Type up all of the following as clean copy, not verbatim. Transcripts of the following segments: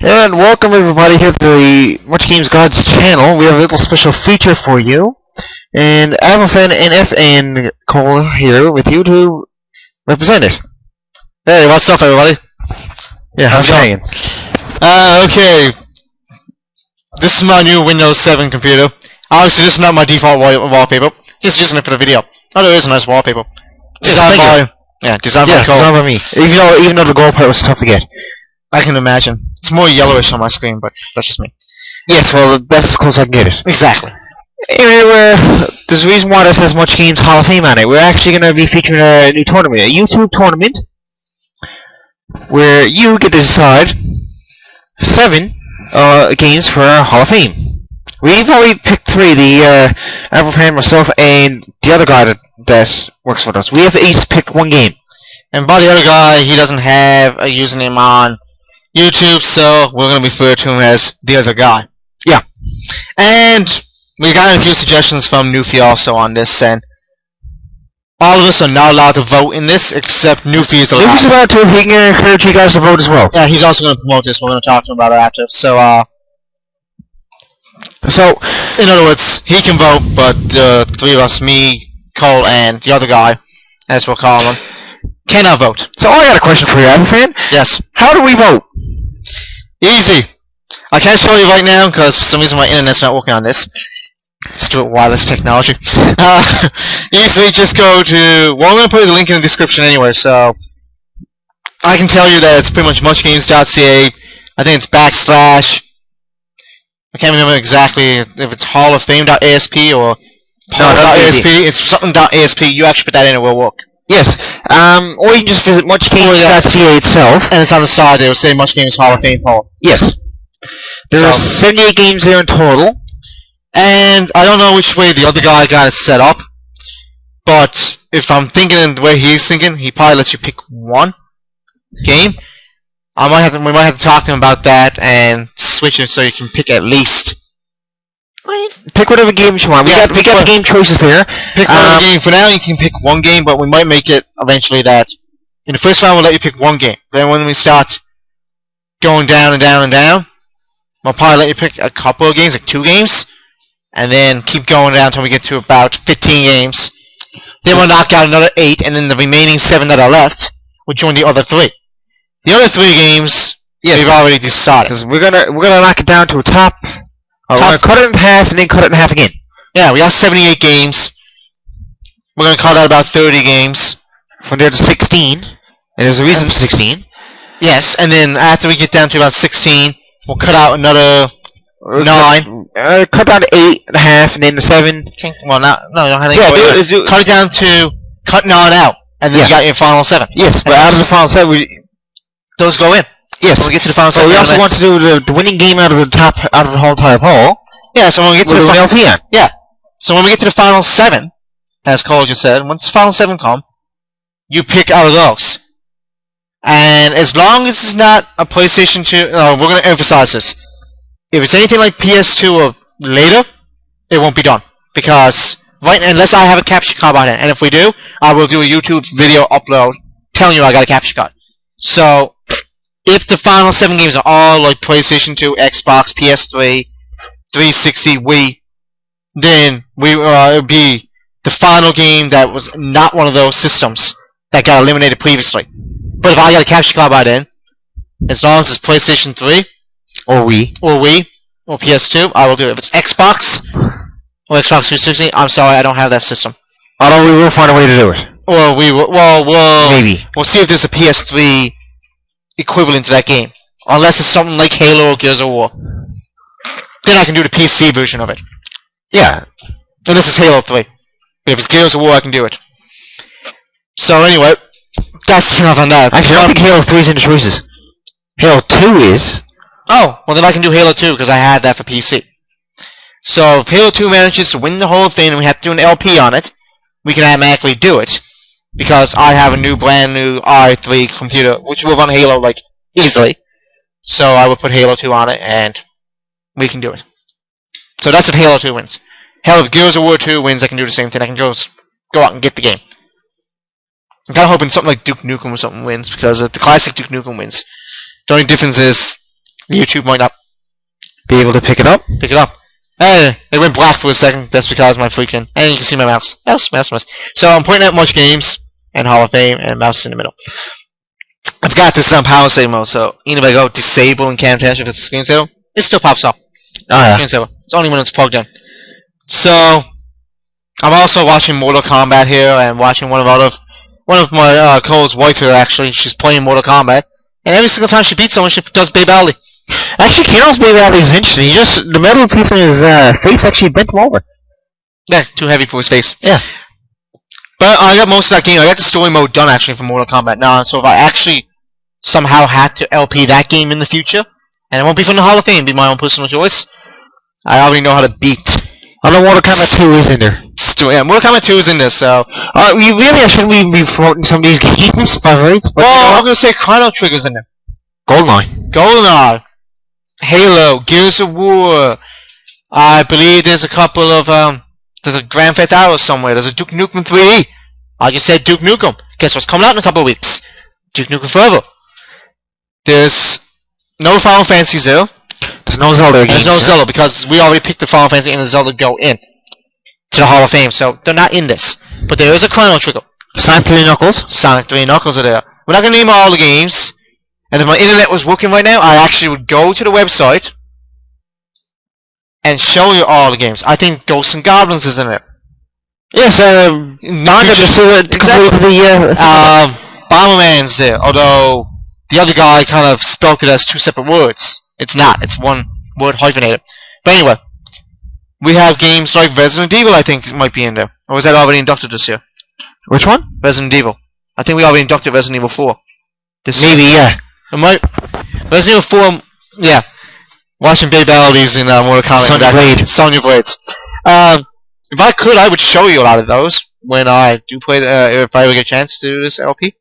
And welcome everybody here to the Much Games Gods channel. We have a little special feature for you. And Avrilfannf and Cole here with you to represent it. Hey, what's up everybody? Yeah, how's it hanging? Okay. This is my new Windows 7 computer. Obviously this is not my default wallpaper. Just using it for the video. Oh, there is a nice wallpaper. Designed by Cole. Designed by me. Even though the gold part was tough to get. I can imagine. It's more yellowish on my screen, but that's just me. Yes, well, that's as close as I can get it. Exactly. Anyway, there's a reason why this has Much Games Hall of Fame on it. We're actually going to be featuring a new tournament, a YouTube tournament, where you get to decide 7 games for our Hall of Fame. We've already picked 3, the Avrilfannf, myself, and the other guy that works with us. We have each picked 1 game. And by the other guy, he doesn't have a username on YouTube, so we're going to refer to him as the other guy. Yeah. And we got a few suggestions from Newfie also on this, and all of us are not allowed to vote in this, except Newfie is allowed. Newfie's allowed to. He can encourage you guys to vote as well. Yeah, he's also going to promote this. We're going to talk to him about it after. So, in other words, he can vote, but the 3 of us, me, Cole, and the other guy, as we'll call him, cannot vote. So I got a question for you, Avrilfannf. Yes. How do we vote? Easy. I can't show you right now because for some reason my internet's not working on this. Stupid wireless technology. Easily just go to... Well, I'm going to put the link in the description anyway, so... I can tell you that it's pretty much muchgames.ca. I think it's / I can't remember exactly if it's halloffame.asp or hall.asp. It's something.asp. You actually put that in, it will work. Yes. Or you can just visit muchgames.ca itself. And it's on the side there. It will say Much Games Hall of Fame Hall. Yes. There are 78 games there in total. And I don't know which way the other guy got it set up. But if I'm thinking the way he's thinking, he probably lets you pick 1 game. We might have to talk to him about that and switch it so you can pick at least. Pick whatever games you want. We got the game choices there. Pick whatever game. For now, you can pick 1 game, but we might make it eventually that in the first round we'll let you pick 1 game. Then when we start going down and down and down, we'll probably let you pick a couple of games, like 2 games, and then keep going down until we get to about 15 games. Then we'll knock out another 8, and then the remaining 7 that are left will join the other 3. The other 3 games, we've already decided. We're gonna knock it down to a top. We're gonna cut it in half and then cut it in half again. Yeah, we got 78 games. We're gonna cut out about 30 games. From there to 16. And there's a reason for 16. Yes, and then after we get down to about 16, we'll cut out another 9. Cut down to 8 and a half, and then the 7. Well, no, cut it down to cut 9 out, and then you got your final 7. Yes, but out of the final 7, those go in. Yes. When we get to the final 7. So we also want to do the winning game out of the whole entire poll. Yeah, so when we get to the final LP on. Yeah. So when we get to the final 7, as Cole just said, once the final 7 come, you pick out of those. And as long as it's not a PlayStation 2, we're going to emphasize this. If it's anything like PS2 or later, it won't be done. Because, unless I have a capture card on it, and if we do, I will do a YouTube video upload telling you I got a capture card. So, if the final 7 games are all like PlayStation 2, Xbox, PS3, 360, Wii, then it would be the final game that was not one of those systems that got eliminated previously. But if I got a capture card by then, as long as it's PlayStation 3, or Wii, or PS2, I will do it. If it's Xbox, or Xbox 360, I'm sorry, I don't have that system. Although we will find a way to do it. Or we will, maybe. We'll see if there's a PS3 equivalent to that game. Unless it's something like Halo or Gears of War. Then I can do the PC version of it. Yeah. Unless it's Halo 3. But if it's Gears of War, I can do it. So anyway, that's enough on that. Actually, I don't think Halo 3 is in the choices. Halo 2 is. Oh, well then I can do Halo 2 because I had that for PC. So if Halo 2 manages to win the whole thing and we have to do an LP on it, we can automatically do it. Because I have a brand new i3 computer, which will run Halo, like, easily. So I would put Halo 2 on it, and we can do it. So that's if Halo 2 wins. Hell, if Gears of War 2 wins, I can do the same thing. I can go out and get the game. I'm kind of hoping something like Duke Nukem or something wins, because if the classic Duke Nukem wins, the only difference is YouTube might not Be able to pick it up. pick it up. It went black for a second. That's because of my freaking. And you can see my mouse. Mouse. So I'm pointing at much games and Hall of Fame and mouse in the middle. I've got this on power save mode, so even if I go disable and Camtasia if it's a screensaver, it still pops up. Oh yeah. Screensaver. It's only when it's plugged in. So I'm also watching Mortal Kombat here and watching one of my Cole's wife here actually. She's playing Mortal Kombat, and every single time she beats someone, she does Babe Ali. Actually, Kano's Baby Ali is interesting. He just the metal piece on his face actually bent him over. Yeah, too heavy for his face. Yeah. But I got most of that game. I got the story mode done actually for Mortal Kombat now. So if I actually somehow had to LP that game in the future, and it won't be from the Hall of Fame, it'll be my own personal choice, I already know how to beat. I know Mortal Kombat 2 is in there. Yeah, Mortal Kombat 2 is in this, so. We really shouldn't even be promoting some of these games, by the way. Well, I'm gonna say Chrono Trigger's in there. GoldenEye. Halo, Gears of War. I believe there's a couple of there's a Grand Theft Auto somewhere. There's a Duke Nukem 3D. I just said Duke Nukem. Guess what's coming out in a couple of weeks? Duke Nukem Forever. There's no Final Fantasy Zero. There's no Zelda games. There's no Zelda because we already picked the Final Fantasy and the Zelda go in to the Hall of Fame, so they're not in this. But there is a Chrono Trigger. Sonic 3 Knuckles. Sonic 3 Knuckles are there. We're not gonna name all the games. And if my internet was working right now, I actually would go to the website and show you all the games. I think Ghosts and Goblins is in it. Yes, Bomberman's there, although the other guy kind of spelled it as two separate words. It's not. It's one word hyphenated. But anyway, we have games like Resident Evil, I think, might be in there. Or was that already inducted this year? Which one? Resident Evil. I think we already inducted Resident Evil 4. Maybe, yeah. It might. Resident Evil 4, yeah. Watching Babe Ali's in Mortal Kombat. Sonya Blades. If I could, I would show you a lot of those when I do play, if I ever get a chance to do this LP.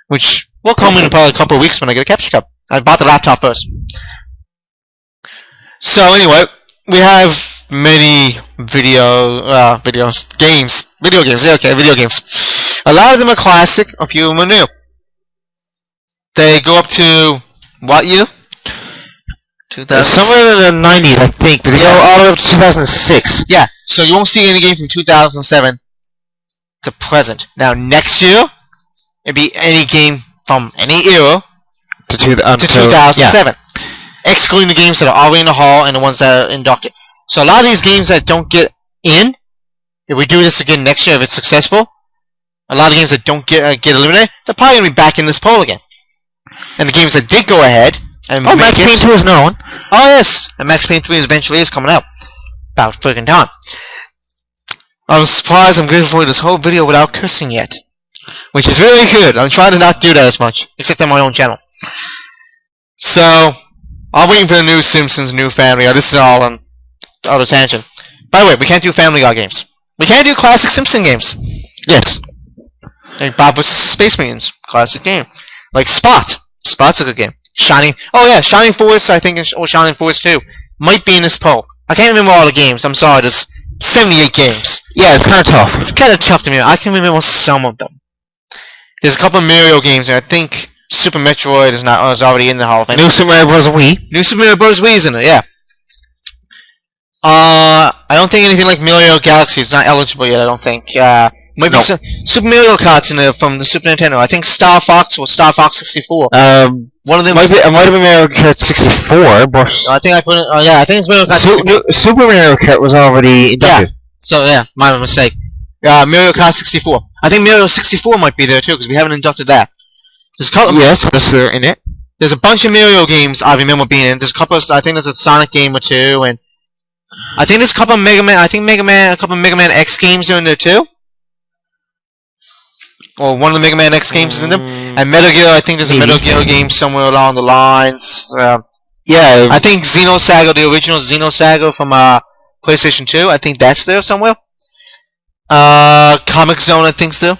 Which will come in probably a couple of weeks when I get a capture card. I bought the laptop first. So anyway, we have many video games. Yeah, okay, video games. A lot of them are classic, a few of them are new. They go up to what year? 2000. Somewhere in the 90s, I think, but they go all the way up to 2006. Yeah, so you won't see any game from 2007 to present. Now, next year, it'd be any game from any era to 2007. Yeah. Excluding the games that are already in the hall and the ones that are inducted. So a lot of these games that don't get in, if we do this again next year, if it's successful, a lot of games that don't get eliminated, they're probably going to be back in this poll again. And the games that did go ahead and Max Payne 2 is known. Oh yes, and Max Payne 3 eventually is coming out. About friggin' time. I'm surprised I'm getting through this whole video without cursing yet. Which is really good. I'm trying to not do that as much. Except on my own channel. So, I'm waiting for the new Simpsons, new Family Guy. This is all on other tangent. By the way, we can't do Family Guy games. We can't do classic Simpson games. Yes. Like Bob vs. Space Marines. Classic game. Like Spot. Spot's a good game. Shining. Oh yeah, Shining Force, I think, or Shining Force 2 might be in this poll. I can't remember all the games. I'm sorry, there's 78 games. Yeah, it's kind of tough. It's kind of tough to me. I can remember some of them. There's a couple of Mario games, and I think Super Metroid is already in the Hall of Fame. New Super Mario Bros. Wii. New Super Mario Bros. Wii is in it, yeah. I don't think anything like Mario Galaxy is not eligible yet. I don't think. Maybe no. Super Mario Kart's in there from the Super Nintendo. I think Star Fox or Star Fox 64. One of them. It might have been Mario Kart 64, but I think I put it. Oh yeah, I think it's Mario Kart 64. Super Mario Kart was already inducted. Yeah. So yeah, my mistake. Mario Kart 64. I think Mario 64 might be there too because we haven't inducted that. There's a couple. Yes, that's in it. There's a bunch of Mario games I remember being in. There's a couple. I think there's a Sonic game or two, and I think there's a couple of Mega Man. I think a couple of Mega Man X games are in there too. Or one of the Mega Man X games is in them. And Metal Gear, I think there's a Metal Gear game somewhere along the lines. Yeah, I think Xenosaga, the original Xenosaga from PlayStation 2, I think that's there somewhere. Comic Zone, I think's there.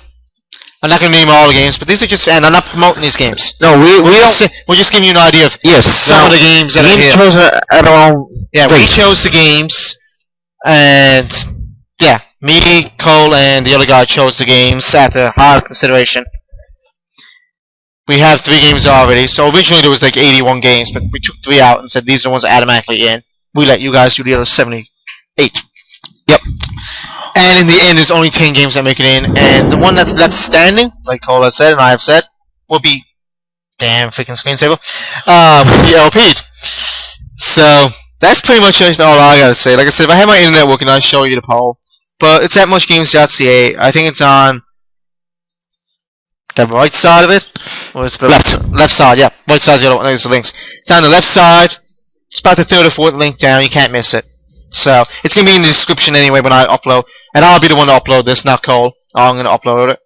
I'm not going to name all the games, but these are just, and I'm not promoting these games. No, we're just giving you an idea of some of the games that are here. Chose at our own we chose the games, and yeah, me, Cole, and the other guy chose the games after hard consideration. We have 3 games already. So originally there was like 81 games, but we took 3 out and said these are the ones automatically in. We let you guys do the other 78. Yep. And in the end, there's only 10 games that make it in, and the one that's left standing, like Cole has said and I have said, will be damn freaking screensaver. Will be LP'd. So that's pretty much all I gotta say. Like I said, if I had my internet working, I'd show you the poll. But it's at muchgames.ca. I think it's on the right side of it. Or is the left side? Yeah, right side's the other one. There's the links. It's on the left side. It's about the 3rd or 4th link down. You can't miss it. So it's gonna be in the description anyway when I upload, and I'll be the one to upload this, not Cole. I'm gonna upload it.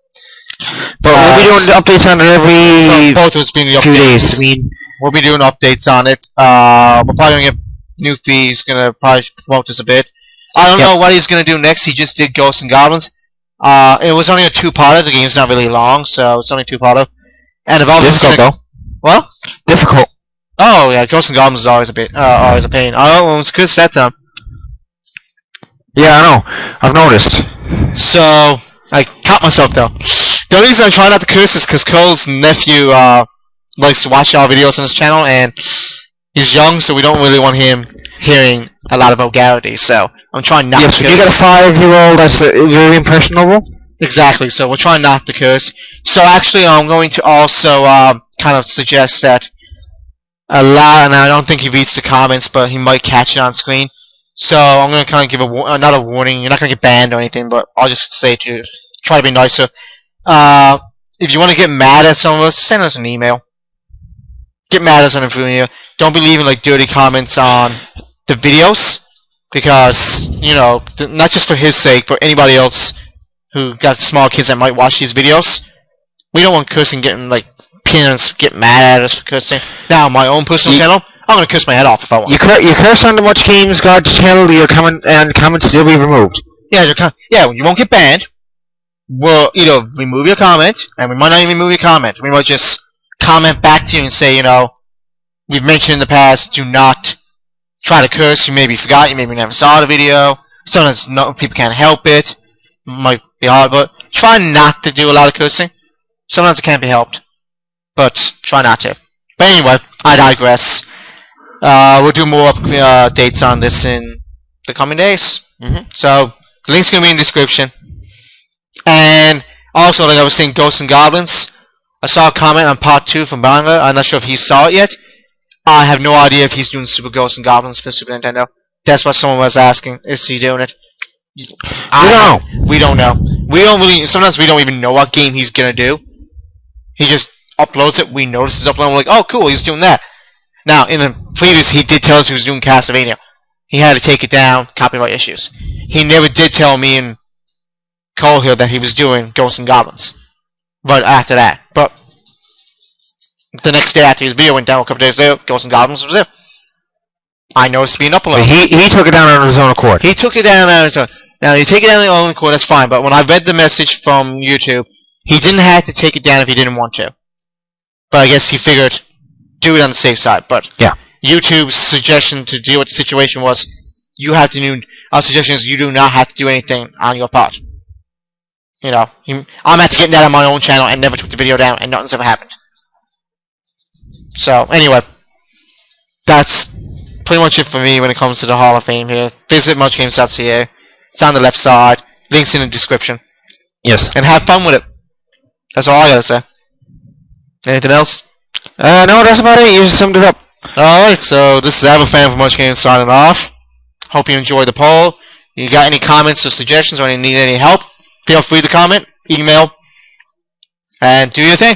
But we'll be doing the updates on it every both of us being the few updates. days. I mean, We'll be doing updates on it. We're probably gonna get new fees. Gonna probably promote this a bit. I don't know what he's gonna do next. He just did Ghosts and Goblins. It was only a 2-parter. The game's not really long, so it's only 2-parter. And if difficult though. What? Difficult. Oh yeah, Ghosts and Goblins is always a pain. Oh, it's good set time. Yeah, I know. I've noticed. So I caught myself though. The only reason I try not to curse is because Cole's nephew likes to watch our videos on his channel, and he's young, so we don't really want him hearing a lot of vulgarity. So I'm trying not to curse. Yes, you got a 5-year-old that's very impressionable. Exactly. So we're trying not to curse. So actually, I'm going to also kind of suggest that a lot, and I don't think he reads the comments, but he might catch it on screen. So I'm going to kind of give not a warning. You're not going to get banned or anything, but I'll just say to you, try to be nicer. If you want to get mad at some of us, send us an email. Get mad at us on the video. Don't be leaving like dirty comments on the videos, because not just for his sake, but anybody else who got small kids that might watch these videos. We don't want cursing getting like parents get mad at us for cursing. Now, my own personal channel, I'm gonna curse my head off if I want. You curse on the Much Games God's channel, your comments will be removed. Yeah, you won't get banned. We'll either remove your comment, and we might not even remove your comment. We might just comment back to you and say, we've mentioned in the past, do not try to curse. You maybe forgot, you maybe never saw the video. Sometimes people can't help it. Might be hard, but try not to do a lot of cursing. Sometimes it can't be helped, but try not to. But anyway, I digress. We'll do more updates on this in the coming days. So the link's gonna be in the description. And also, like I was saying, Ghosts and Goblins. I saw a comment on part 2 from Manga. I'm not sure if he saw it yet. I have no idea if he's doing Super Ghosts and Goblins for Super Nintendo. That's what someone was asking. Is he doing it? We don't know. We don't really. Sometimes we don't even know what game he's gonna do. He just uploads it. We notice his upload. We're like, oh, cool, he's doing that. Now, in the previous, he did tell us he was doing Castlevania. He had to take it down, copyright issues. He never did tell me and Cole here that he was doing Ghosts and Goblins. Right after that. But the next day after his video went down, a couple days later, Ghosts and Goblins was there. I noticed being uploaded. He took it down on his own accord. He took it down on his own. Now, you take it down on your own accord, that's fine. But when I read the message from YouTube, he didn't have to take it down if he didn't want to. But I guess he figured, do it on the safe side. But yeah, YouTube's suggestion to deal with the situation was, you have to do. Our suggestion is you do not have to do anything on your part. I'm at to get that on my own channel and never took the video down, and nothing's ever happened. So anyway, that's pretty much it for me when it comes to the Hall of Fame here. Visit muchgames.ca. It's on the left side. Links in the description. Yes. And have fun with it. That's all I gotta say. Anything else? No, that's about it. You just summed it up. Alright, so this is Avrilfannf from Much Games signing off. Hope you enjoyed the poll. You got any comments or suggestions or need any help? Feel free to comment, email, and do your thing.